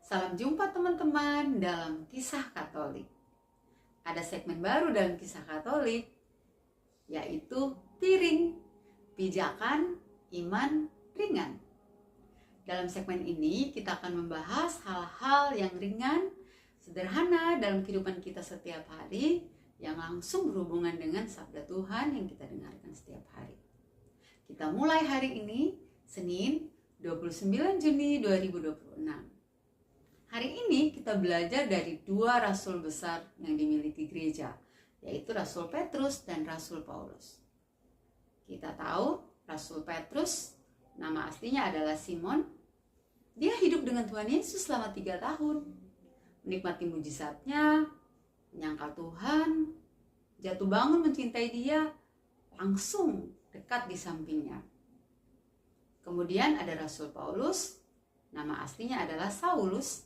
Salam jumpa teman-teman dalam Kisah Katolik. Ada segmen baru dalam Kisah Katolik, yaitu Piring, Pijakan Iman Ringan. Dalam segmen ini kita akan membahas hal-hal yang ringan, sederhana dalam kehidupan kita setiap hari, yang langsung berhubungan dengan sabda Tuhan yang kita dengarkan setiap hari. Kita mulai hari ini, Senin 29 Juni 2026. Hari ini kita belajar dari dua rasul besar yang dimiliki gereja, yaitu Rasul Petrus dan Rasul Paulus. Kita tahu Rasul Petrus, nama aslinya adalah Simon. Dia hidup dengan Tuhan Yesus selama 3 tahun, menikmati mujizatnya, menyangkal Tuhan, jatuh bangun mencintai Dia, langsung dekat di sampingnya. Kemudian ada Rasul Paulus, nama aslinya adalah Saulus,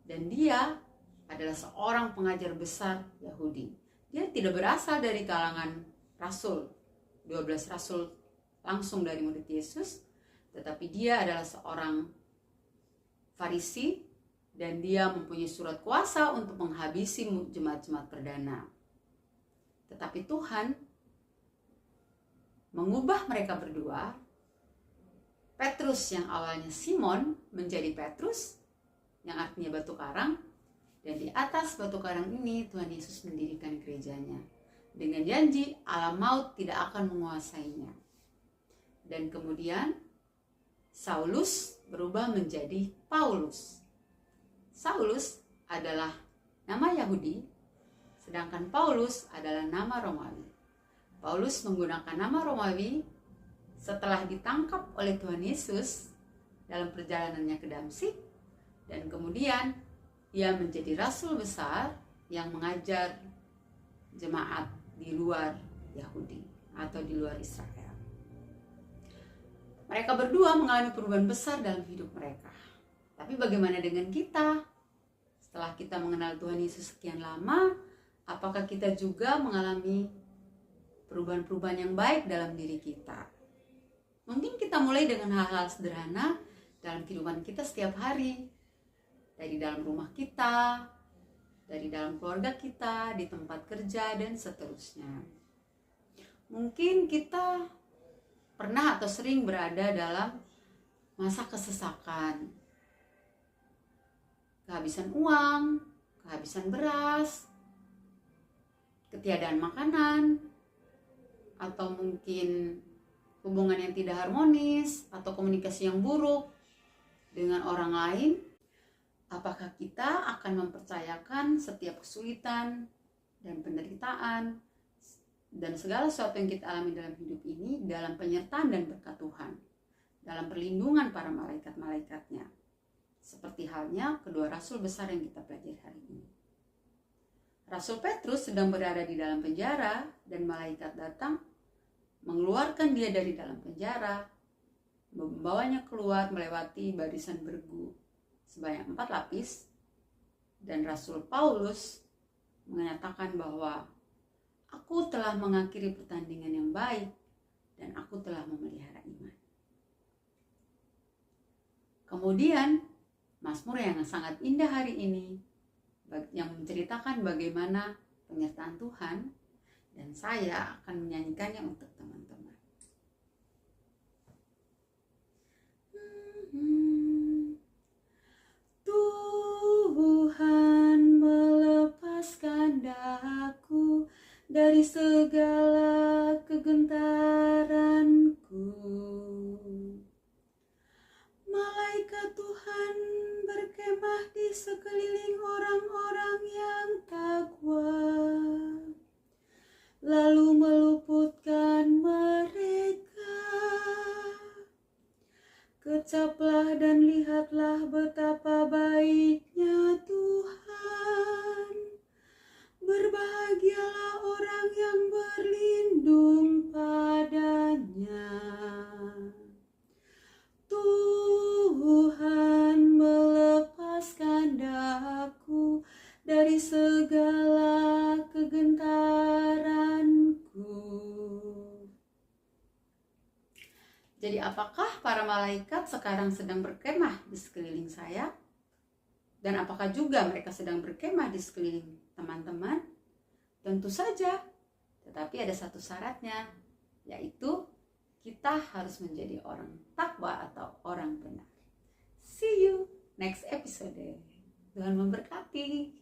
dan dia adalah seorang pengajar besar Yahudi. Dia tidak berasal dari kalangan rasul, 12 rasul langsung dari murid Yesus, tetapi dia adalah seorang Farisi, dan dia mempunyai surat kuasa untuk menghabisi jemaat-jemaat perdana. Tetapi Tuhan mengubah mereka berdua, Petrus yang awalnya Simon menjadi Petrus, yang artinya batu karang, dan di atas batu karang ini Tuhan Yesus mendirikan gerejanya dengan janji alam maut tidak akan menguasainya. Dan kemudian Saulus berubah menjadi Paulus. Saulus adalah nama Yahudi, sedangkan Paulus adalah nama Romawi. Paulus menggunakan nama Romawi setelah ditangkap oleh Tuhan Yesus dalam perjalanannya ke Damsyik, dan kemudian ia menjadi rasul besar yang mengajar jemaat di luar Yahudi atau di luar Israel. Mereka berdua mengalami perubahan besar dalam hidup mereka. Tapi bagaimana dengan kita? Setelah kita mengenal Tuhan Yesus sekian lama, apakah kita juga mengalami perubahan-perubahan yang baik dalam diri kita? Mungkin kita mulai dengan hal-hal sederhana dalam kehidupan kita setiap hari. Dari dalam rumah kita, dari dalam keluarga kita, di tempat kerja, dan seterusnya. Mungkin kita pernah atau sering berada dalam masa kesesakan, kehabisan uang, kehabisan beras, ketiadaan makanan, atau mungkin hubungan yang tidak harmonis, atau komunikasi yang buruk dengan orang lain. Apakah kita akan mempercayakan setiap kesulitan dan penderitaan dan segala sesuatu yang kita alami dalam hidup ini dalam penyertaan dan berkat Tuhan, dalam perlindungan para malaikat-malaikatnya, seperti halnya kedua rasul besar yang kita pelajari hari ini. Rasul Petrus sedang berada di dalam penjara, dan malaikat datang mengeluarkan dia dari dalam penjara, membawanya keluar melewati barisan bergu sebanyak 4 lapis, dan Rasul Paulus menyatakan bahwa aku telah mengakhiri pertandingan yang baik dan aku telah memelihara iman. Kemudian Mazmur yang sangat indah hari ini yang menceritakan bagaimana penyertaan Tuhan, dan saya akan menyanyikannya untuk teman-teman. Tuhan melepaskan daku dari segala kegentaranku. Malaikat Tuhan berkemah di sekeliling orang-orang yang takwa, lalu meluputkan mereka. Kecaplah dan lihatlah betapa baiknya Tuhan. Berbahagialah orang yang berlindung padanya. Tuhan melepaskan daku dari segala kegentaranku. Jadi apakah para malaikat sekarang sedang berkemah di sekeliling saya? Dan apakah juga mereka sedang berkemah di sekeliling teman-teman? Tentu saja, tetapi ada satu syaratnya, yaitu kita harus menjadi orang takwa atau orang benar. See you next episode. Tuhan memberkati.